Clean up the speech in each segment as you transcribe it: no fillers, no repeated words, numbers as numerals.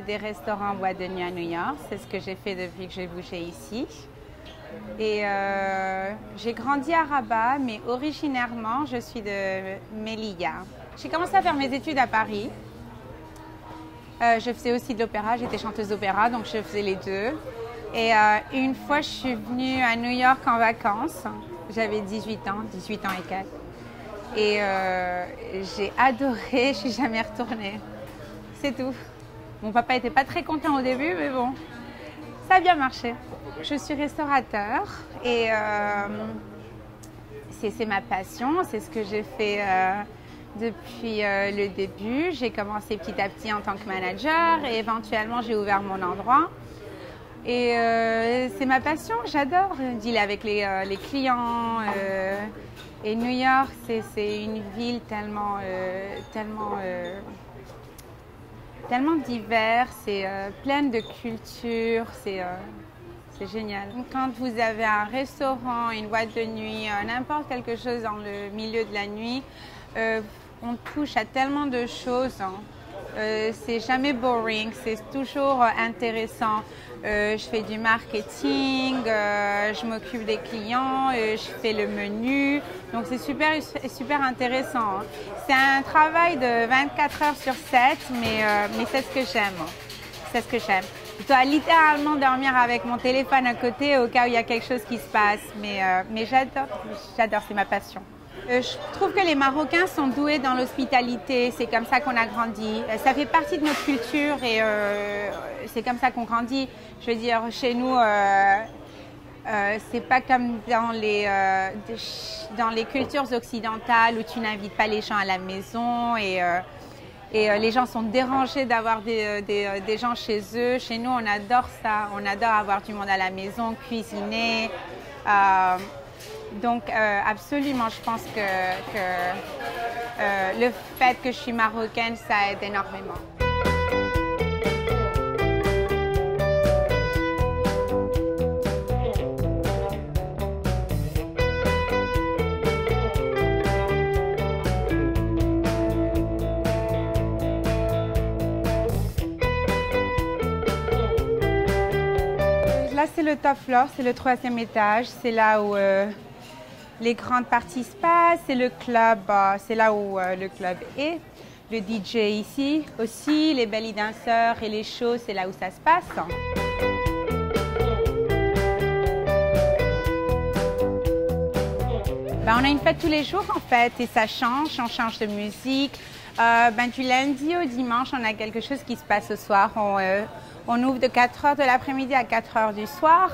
des restaurants en boîte de nuit à New York. C'est ce que j'ai fait depuis que j'ai bougé ici. Et j'ai grandi à Rabat, mais originairement, je suis de Melilla. J'ai commencé à faire mes études à Paris. Je faisais aussi de l'opéra, j'étais chanteuse d'opéra, donc je faisais les deux. Et une fois, je suis venue à New York en vacances. J'avais 18 ans et quelques. Et j'ai adoré, je suis jamais retournée. C'est tout. Mon papa n'était pas très content au début, mais bon, ça a bien marché. Je suis restaurateur et c'est ma passion, c'est ce que j'ai fait depuis le début. J'ai commencé petit à petit en tant que manager et éventuellement j'ai ouvert mon endroit. Et c'est ma passion, j'adore dealer avec les clients. Et New York, c'est une ville tellement diverse et pleine de culture. C'est génial. Quand vous avez un restaurant, une boîte de nuit, n'importe quelque chose dans le milieu de la nuit, on touche à tellement de choses. C'est jamais boring, c'est toujours intéressant. Je fais du marketing, je m'occupe des clients, je fais le menu. Donc c'est super intéressant. C'est un travail de 24 heures sur 7, mais c'est ce que j'aime. C'est ce que j'aime. Je dois littéralement dormir avec mon téléphone à côté au cas où il y a quelque chose qui se passe. Mais j'adore, c'est ma passion. Je trouve que les Marocains sont doués dans l'hospitalité, c'est comme ça qu'on a grandi. Ça fait partie de notre culture et c'est comme ça qu'on grandit. Je veux dire, chez nous, c'est pas comme dans les cultures occidentales où tu n'invites pas les gens à la maison et les gens sont dérangés d'avoir des gens chez eux. Chez nous, on adore ça, on adore avoir du monde à la maison, cuisiner. Donc, absolument, je pense que le fait que je suis marocaine, ça aide énormément. Là, c'est le top floor, c'est le 3e étage. C'est là où les grandes parties se passent, c'est le club, c'est là où le club est. Le DJ ici aussi, les belly dancers et les shows, c'est là où ça se passe. On a une fête tous les jours en fait et ça change, on change de musique. Du lundi au dimanche, on a quelque chose qui se passe ce soir. On ouvre de 4 h de l'après-midi à 4 h du soir.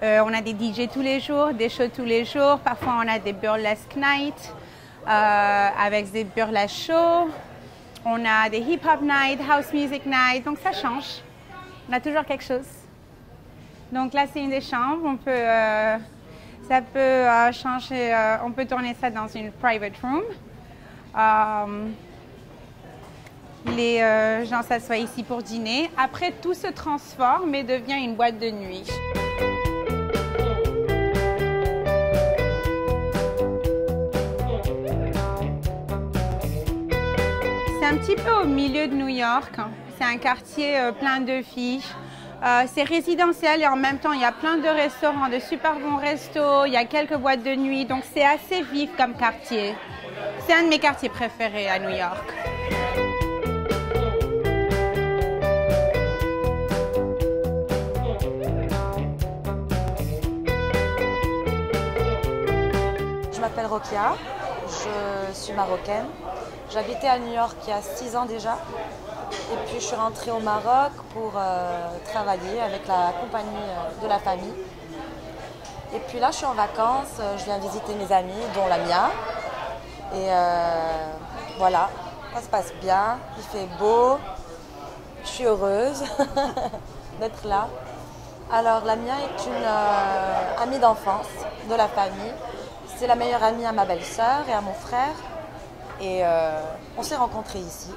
On a des DJ tous les jours, des shows tous les jours. Parfois, on a des burlesque nights avec des burlesque shows. On a des hip-hop nights, house music nights. Donc, ça change. On a toujours quelque chose. Donc là, c'est une des chambres. Ça peut changer. On peut tourner ça dans une private room. Les gens s'assoient ici pour dîner. Après, tout se transforme et devient une boîte de nuit. C'est un petit peu au milieu de New York. C'est un quartier plein de filles. C'est résidentiel et en même temps, il y a plein de restaurants, de super bons restos. Il y a quelques boîtes de nuit. Donc, c'est assez vif comme quartier. C'est un de mes quartiers préférés à New York. Je m'appelle Rokia, je suis marocaine. J'habitais à New York il y a 6 ans déjà. Et puis je suis rentrée au Maroc pour travailler avec la compagnie de la famille. Et puis là, je suis en vacances, je viens visiter mes amis, dont la Mia. Et voilà, ça se passe bien, il fait beau, je suis heureuse d'être là. Alors la Mia est une amie d'enfance de la famille. C'est la meilleure amie à ma belle-sœur et à mon frère. Et on s'est rencontrés ici.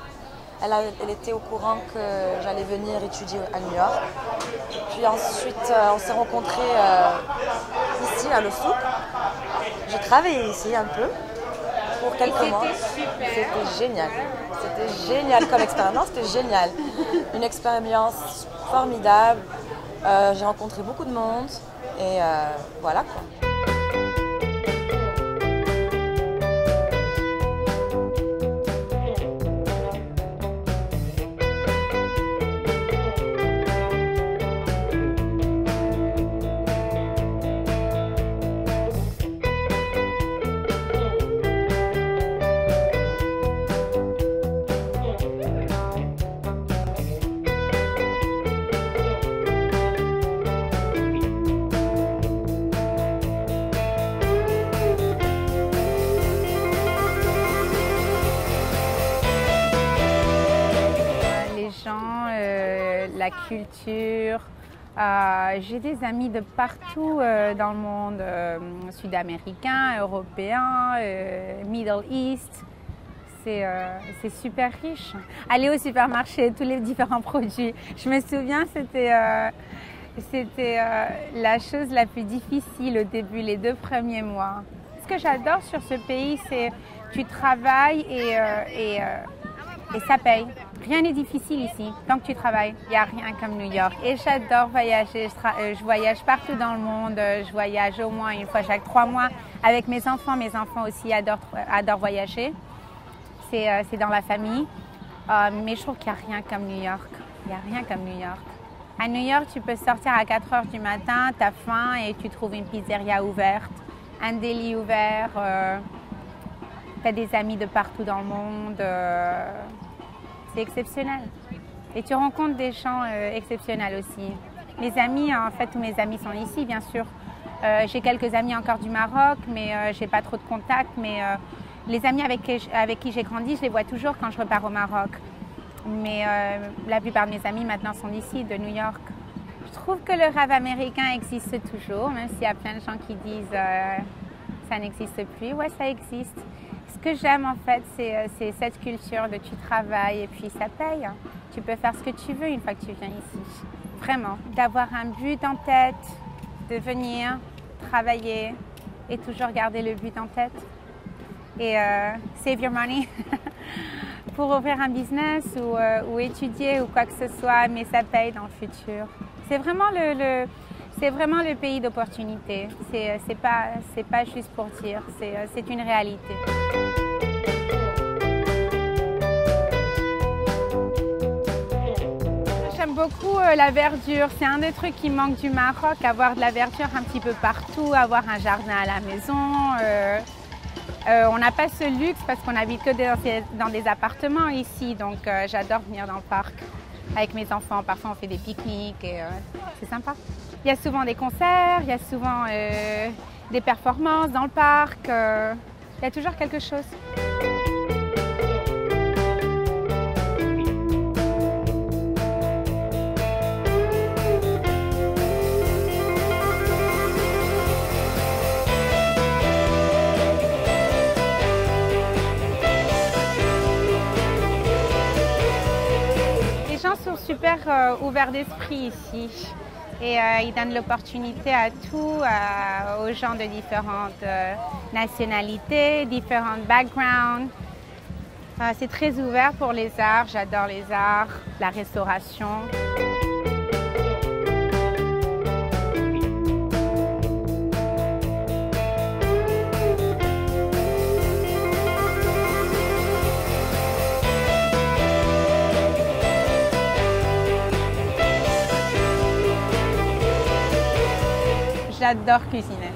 Elle était au courant que j'allais venir étudier à New York. Puis ensuite, on s'est rencontrés ici à Le Souk. J'ai travaillé ici un peu. pour quelques mois. C'était génial. C'était génial comme expérience, c'était génial. Une expérience formidable. J'ai rencontré beaucoup de monde et voilà quoi. La culture. J'ai des amis de partout dans le monde, sud-américains, européens, Middle East. C'est super riche. Aller au supermarché, tous les différents produits. Je me souviens, c'était la chose la plus difficile au début, les 2 premiers mois. Ce que j'adore sur ce pays, c'est tu travailles et ça paye. Rien n'est difficile ici, tant que tu travailles. Il n'y a rien comme New York. Et j'adore voyager. Je voyage partout dans le monde. Je voyage au moins une fois chaque 3 mois avec mes enfants. Mes enfants aussi adorent voyager. C'est dans la famille. Mais je trouve qu'il n'y a rien comme New York. Il n'y a rien comme New York. À New York, tu peux sortir à 4 heures du matin, tu as faim et tu trouves une pizzeria ouverte, un deli ouvert. Tu as des amis de partout dans le monde. C'est exceptionnel. Et tu rencontres des gens exceptionnels aussi. Mes amis, en fait, tous mes amis sont ici, bien sûr. J'ai quelques amis encore du Maroc, mais je n'ai pas trop de contacts. Mais les amis avec qui j'ai grandi, je les vois toujours quand je repars au Maroc. Mais la plupart de mes amis maintenant sont ici, de New York. Je trouve que le rêve américain existe toujours, même s'il y a plein de gens qui disent ça n'existe plus. Ouais, ça existe. Ce que j'aime en fait, c'est cette culture de tu travailles et puis ça paye. Tu peux faire ce que tu veux une fois que tu viens ici. Vraiment. D'avoir un but en tête, de venir travailler et toujours garder le but en tête. Et save your money pour ouvrir un business ou étudier ou quoi que ce soit, mais ça paye dans le futur. C'est vraiment le pays d'opportunité. C'est pas juste pour dire, c'est une réalité. J'aime beaucoup la verdure. C'est un des trucs qui manque du Maroc, avoir de la verdure un petit peu partout, avoir un jardin à la maison. On n'a pas ce luxe parce qu'on habite que dans des appartements ici, donc j'adore venir dans le parc avec mes enfants. Parfois on fait des pique-niques et c'est sympa. Il y a souvent des concerts, il y a souvent des performances dans le parc. Il y a toujours quelque chose. Les gens sont super ouverts d'esprit ici. Et ils donnent l'opportunité à aux gens de différentes nationalités, différents backgrounds. C'est très ouvert pour les arts, j'adore les arts, la restauration. J'adore cuisiner.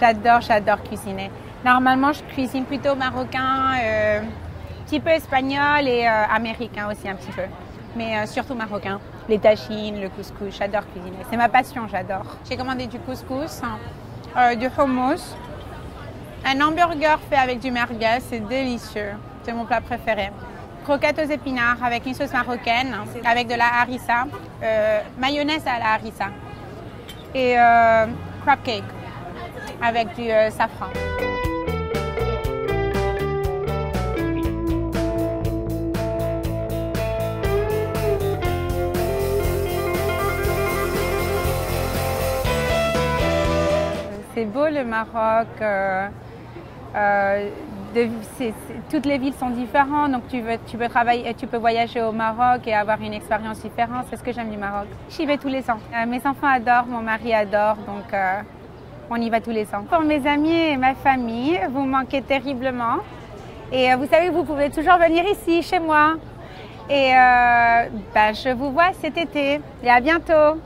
J'adore cuisiner. Normalement, je cuisine plutôt marocain, un petit peu espagnol et américain aussi un petit peu. Mais surtout marocain. Les tagines, le couscous, j'adore cuisiner. C'est ma passion, j'adore. J'ai commandé du couscous, du hummus, un hamburger fait avec du merguez, c'est délicieux. C'est mon plat préféré. Croquettes aux épinards avec une sauce marocaine, avec de la harissa, mayonnaise à la harissa. Et crab cake avec du safran. C'est beau le Maroc. toutes les villes sont différentes, donc tu peux travailler, tu peux voyager au Maroc et avoir une expérience différente. C'est ce que j'aime du Maroc. J'y vais tous les ans. Mes enfants adorent, mon mari adore, donc on y va tous les ans. Pour mes amis et ma famille, vous manquez terriblement. Et vous savez, vous pouvez toujours venir ici, chez moi. Et je vous vois cet été. Et à bientôt.